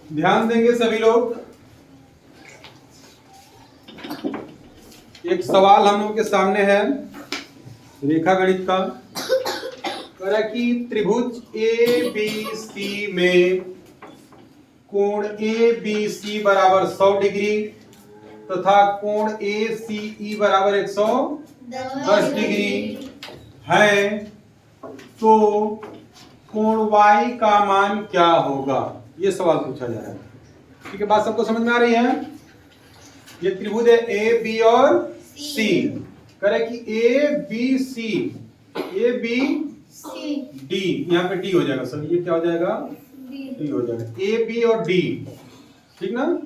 ध्यान देंगे सभी लोग। एक सवाल हम लोग के सामने है रेखा गणित का। कह रहा है कि त्रिभुज ए बी सी में कोण ए बी सी बराबर 100 डिग्री तथा कोण ए सी ई बराबर 110 डिग्री है, तो कोण y का मान क्या होगा? ये सवाल पूछा जा रहा है। ठीक है, बात सबको समझ में आ रही है? ये त्रिभुज है ए बी और सी। करे कि A B C, A B D, यहाँ पे डी हो जाएगा सर, ये क्या हो जाएगा? डी हो जाएगा। ए बी और डी, ठीक ना?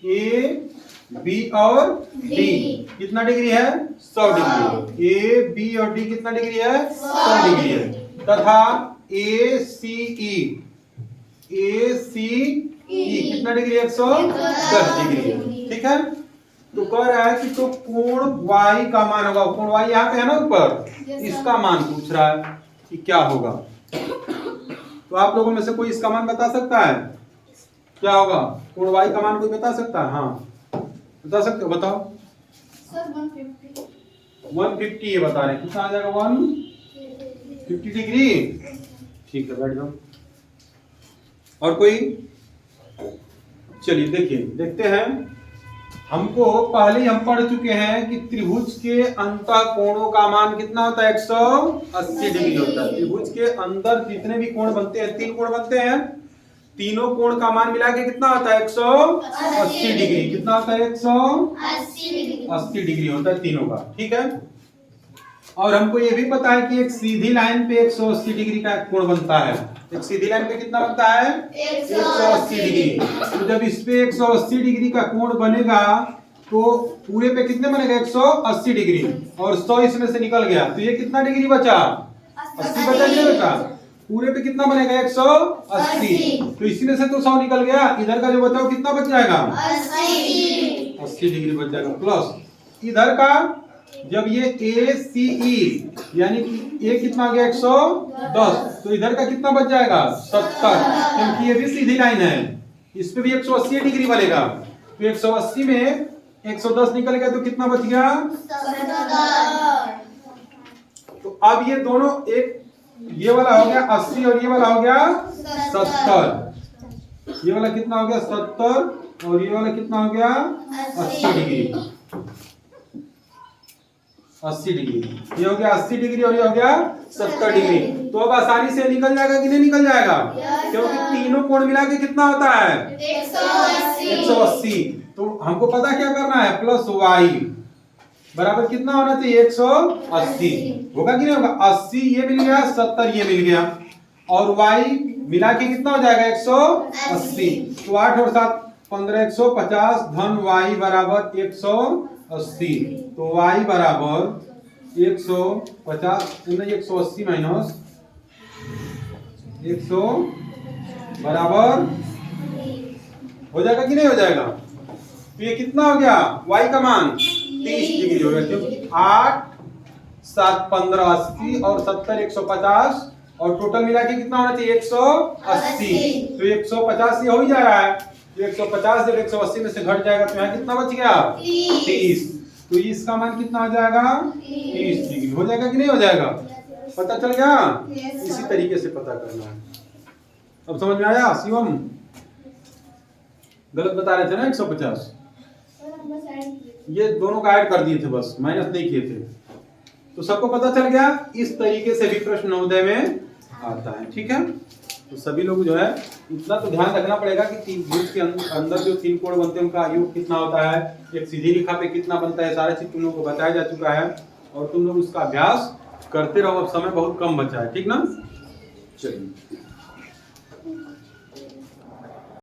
ए बी और डी कितना डिग्री है? 100 डिग्री। ए बी और डी कितना डिग्री है? 100 डिग्री है। तथा ए सी ई, ए सी ई कितना डिग्री है? 110 डिग्री है। ठीक है, तो कह रहा है कि तो कोण y का मान होगा। कोण y यहाँ पे है ना ऊपर, इसका मान पूछ रहा है कि क्या होगा। तो आप लोगों में से कोई इसका मान बता सकता है? क्या होगा कोण y का मान? कोई बता सकता है? हाँ बता सकते हो, बताओ। सर 150 ये बता रहे हैं। कितना आ जाएगा? 150 डिग्री। ठीक है, बैठ जाओ। और कोई? चलिए देखिए, देखते हैं। हमको पहले ही हम पढ़ चुके हैं कि त्रिभुज के अंतः कोणों का मान कितना होता है? 180 डिग्री होता है। त्रिभुज के अंदर जितने भी कोण बनते हैं, 3 कोण बनते हैं, तीनों कोण का मान मिला के कितना होता है? 180 डिग्री। कितना होता है? 180 डिग्री होता है तीनों का। ठीक है, और हमको ये भी पता है कि एक सीधी लाइन पे 180 डिग्री का कोण बनता है। एक सीधी लाइन पे कितना बनता है? 180 डिग्री। तो जब इस पे 180 डिग्री का कोण बनेगा तो पूरे पे कितने बनेगा? 180 डिग्री, और 100 इसमें से निकल गया तो ये कितना डिग्री बचा? 80 बचा कि नहीं बचा? पूरे पे कितना बनेगा? 180। तो इसी में से तो 100 निकल गया, इधर का जो बचा वो कितना बच जाएगा? 80 डिग्री बच जाएगा। प्लस इधर का जब ये ए सी ई यानी कि ए कितना आ गया? 110, तो इधर का कितना बच जाएगा? 70, क्योंकि ये भी सीधी लाइन है। इस पे भी 180 डिग्री बनेगा, तो 180 में 110 निकल गया तो कितना बच गया? 70। तो अब ये दोनों, एक ये वाला हो गया 80 और ये वाला हो गया 70। ये वाला कितना हो गया? 70, और ये वाला कितना हो गया? 80 डिग्री। 80 डिग्री, ये हो गया 80 डिग्री और ये हो गया 70 डिग्री। तो अब आसानी से निकल जाएगा कि नहीं निकल जाएगा? क्योंकि तीनों कोण मिला के कितना होता है? 180। तो हमको पता क्या करना है? प्लस y बराबर कितना होना चाहिए? 180। होगा कि नहीं होगा? 80 ये मिल गया, 70 ये मिल गया, और y मिला के कितना हो जाएगा? 180। तो 8 और 7 15, 150 धन y बराबर 180। तो y बराबर 150 नहीं, 180 माइनस 100 बराबर हो जाएगा कि नहीं हो जाएगा? तो ये कितना हो गया? y का मान 30 डिग्री हो गया, क्योंकि 8 7 15 80 और 70 150, और टोटल मिला के कितना होना चाहिए? 180। तो 150 ये हो ही जा रहा है, तो 150 जब 180 में से घट जाएगा तो यहाँ कितना बच गया? 30। तो इसका मान कितना हो जाएगा? 30 डिग्री हो जाएगा कि नहीं हो जाएगा? पता चल गया? इसी तरीके से पता करना है। अब समझ में आया? शिवम गलत बता रहे थे ना 150, ये दोनों का ऐड कर दिए थे, बस माइनस नहीं किए थे। तो सबको पता चल गया? इस तरीके से भी प्रश्न नवोदय में आता है। ठीक है, तो सभी लोग जो है इतना तो ध्यान रखना पड़ेगा कि त्रिभुज के अंदर जो 3 कोण बनते हैं उनका योग कितना होता है, एक सीधी रेखा पे कितना बनता है, सारा चीज तुम लोगों को बताया जा चुका है, और तुम लोग उसका अभ्यास करते रहो। अब समय बहुत कम बचा है। ठीक ना? चलिए।